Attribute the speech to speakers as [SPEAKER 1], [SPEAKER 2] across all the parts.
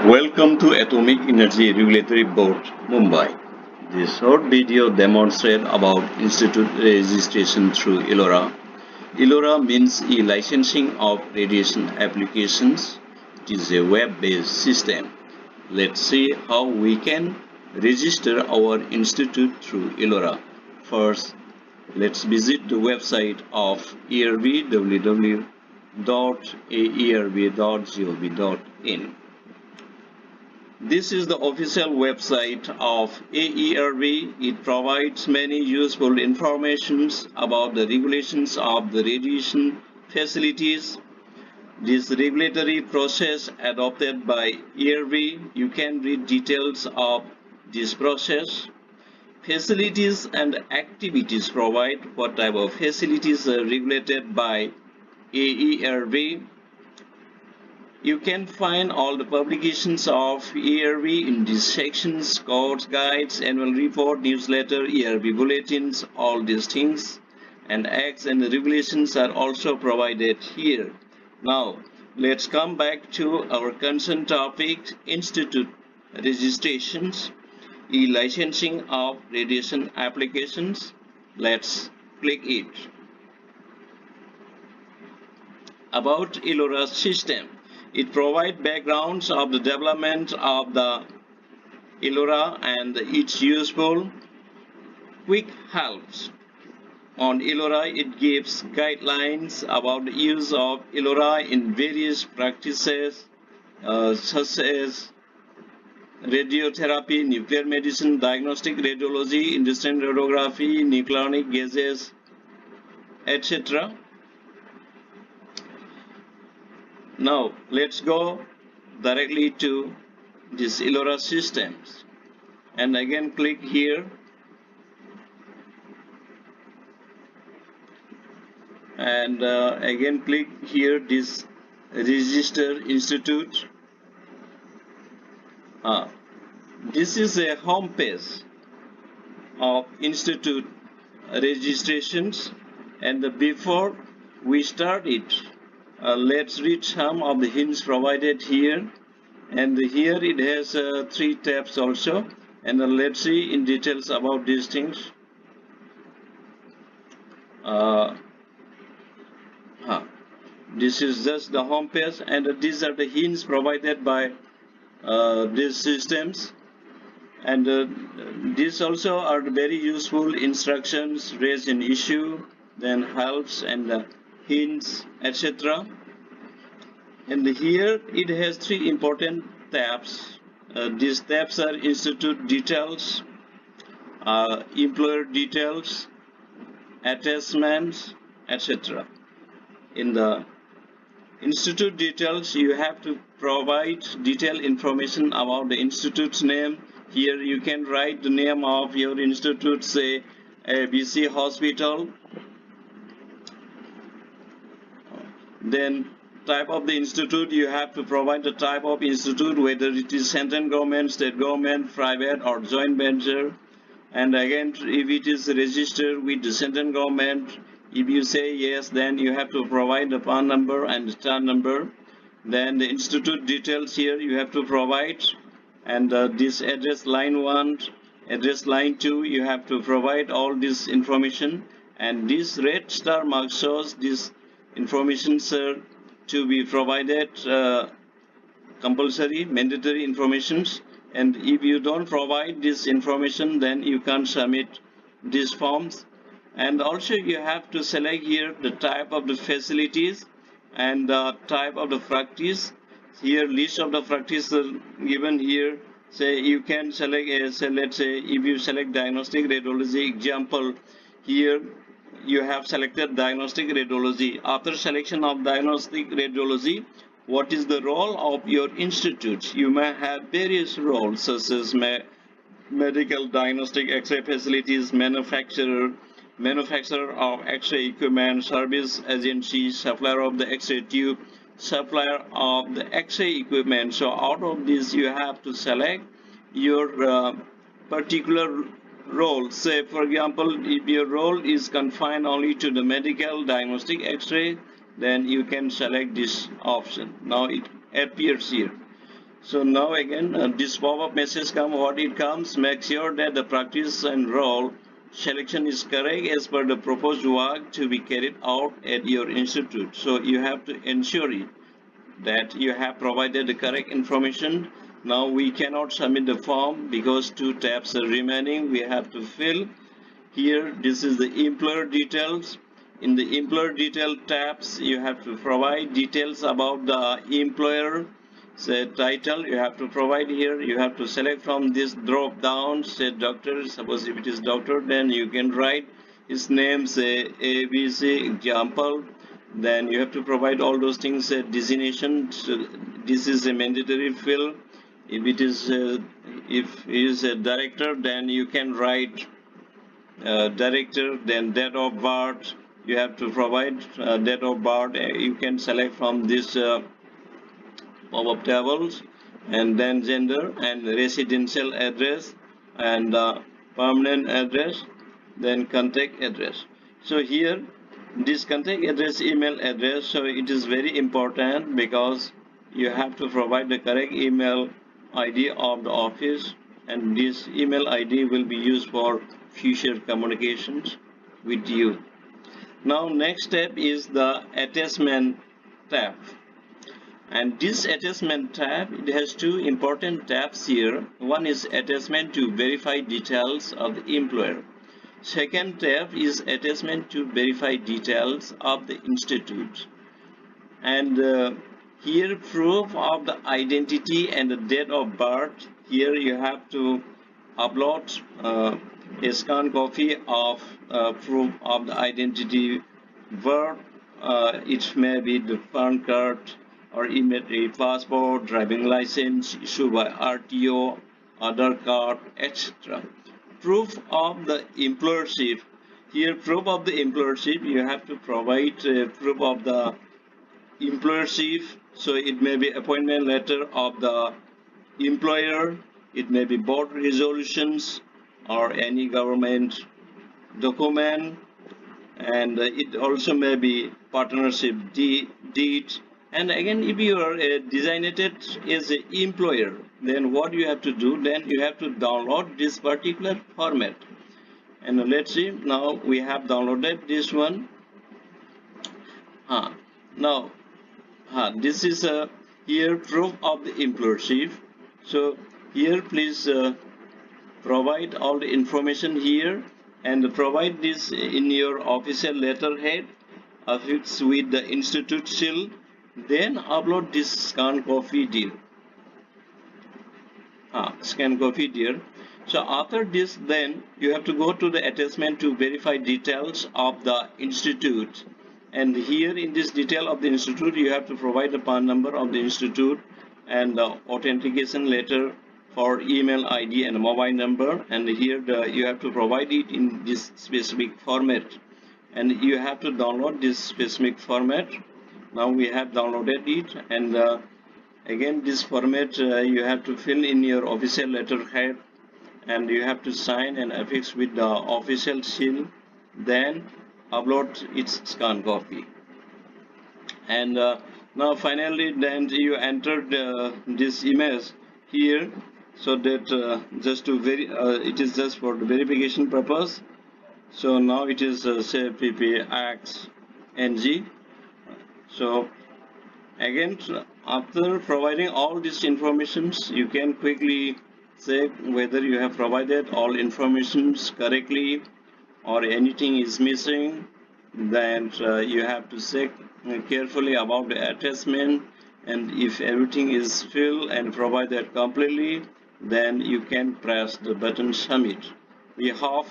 [SPEAKER 1] Welcome to Atomic Energy Regulatory Board, Mumbai. This short video demonstrates about institute registration through eLORA. eLORA means e-licensing of radiation applications. It is a web-based system. Let's see how we can register our institute through eLORA. First, let's visit the website of AERB, www.aerb.gov.in. This is the official website of AERB. It provides many useful information about the regulations of the radiation facilities. This regulatory process adopted by AERB, you can read details of this process. Facilities and activities provide what type of facilities are regulated by AERB. You can find all the publications of AERB in these sections: codes, guides, annual report, newsletter, AERB bulletins, all these things. And acts and regulations are also provided here. Now, let's come back to our concern topic, institute registrations, e-licensing of radiation applications. Let's click it. About eLORA system. It provides backgrounds of the development of the eLORA and its useful quick helps. On eLORA, it gives guidelines about the use of eLORA in various practices such as radiotherapy, nuclear medicine, diagnostic radiology, industrial radiography, nucleonic gases, etc. Now, let's go directly to this eLORA systems and again click here and again click here this register institute. This is a home page of institute registrations, and before we start it, let's read some of the hints provided here. And here it has 3 tabs also, and let's see in details about these things. This is just the home page, and these are the hints provided by these systems. And these also are very useful instructions, raise an issue, then helps and hints, etc. And here it has 3 important tabs. These tabs are institute details, employer details, attachments, etc. In the institute details, you have to provide detailed information about the institute's name. Here you can write the name of your institute, say ABC Hospital. Then type of the institute, you have to provide the type of institute, whether it is central government, state government, private or joint venture. And again, if it is registered with the central government, if you say yes, then you have to provide the PAN number and the TAN number. Then the institute details here you have to provide, and this address line 1, address line 2, you have to provide all this information. And this red star mark shows this information to be provided, compulsory, mandatory informations. And if you don't provide this information, then you can't submit these forms. And also you have to select here the type of the facilities and the type of the practice. Here list of the practice given here. Say you can select, let's say if you select diagnostic radiology example, here you have selected diagnostic radiology. After selection of diagnostic radiology, what is the role of your institute? You may have various roles such as medical diagnostic X-ray facilities, manufacturer of X-ray equipment, service agency, supplier of the X-ray tube, supplier of the X-ray equipment. So out of this you have to select your particular role. Say for example, if your role is confined only to the medical diagnostic X-ray, then you can select this option. Now it appears here. So now again this pop-up message comes. What it comes, make sure that the practice and role selection is correct as per the proposed work to be carried out at your institute. So you have to ensure it that you have provided the correct information. Now we cannot submit the form because 2 tabs are remaining. We have to fill here. This is the employer details. In the employer detail tabs, you have to provide details about the employer. Say title, you have to provide here. You have to select from this drop down. Say doctor. Suppose if it is doctor, then you can write his name. Say ABC example. Then you have to provide all those things. Designation. So this is a mandatory fill. If it is if he is a director, then you can write director. Then date of birth. You have to provide date of birth. You can select from this pop-up tables, and then gender and residential address and permanent address, then contact address. So here this contact address, email address, so it is very important because you have to provide the correct email ID of the office, and this email ID will be used for future communications with you. Now next step is the attachment tab. And this attachment tab, it has 2 important tabs here. One is attachment to verify details of the employer. Second tab is attachment to verify details of the institute. And here proof of the identity and the date of birth. Here you have to upload a scan copy of proof of the identity birth. It may be the PAN card, or a passport, driving license issued by RTO, Aadhaar card, etc. Proof of the employership. Here, proof of the employership, you have to provide proof of the employership. So it may be appointment letter of the employer, it may be board resolutions or any government document, and it also may be partnership deed. And again, if you are designated as an employer, then what you have to do, then you have to download this particular format. And let's see, now we have downloaded this one. Now this is here proof of the employership. So here please provide all the information here and provide this in your official letterhead affixed with the institute seal. Then upload this scan copy deal. Scan copy deal. So after this, then you have to go to the attachment to verify details of the institute. And here in this detail of the institute, you have to provide the PAN number of the institute and the authentication letter for email ID and mobile number. And here you have to provide it in this specific format. And you have to download this specific format. Now we have downloaded it, and again this format you have to fill in your official letterhead, and you have to sign and affix with the official seal, then upload its scan copy. And now finally, then you entered this image here, so that just to it is just for the verification purpose. So now it is say PPXNG. So again, after providing all these informations, you can quickly check whether you have provided all informations correctly or anything is missing. Then you have to check carefully about the attachment, and if everything is filled and provided completely, then you can press the button submit. We have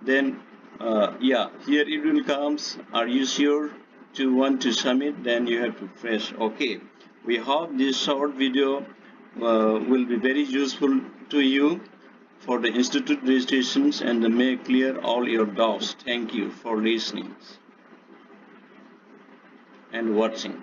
[SPEAKER 1] then here it will comes, are you sure to want to submit? Then you have to press OK. We hope this short video will be very useful to you for the institute registrations and may clear all your doubts. Thank you for listening and watching.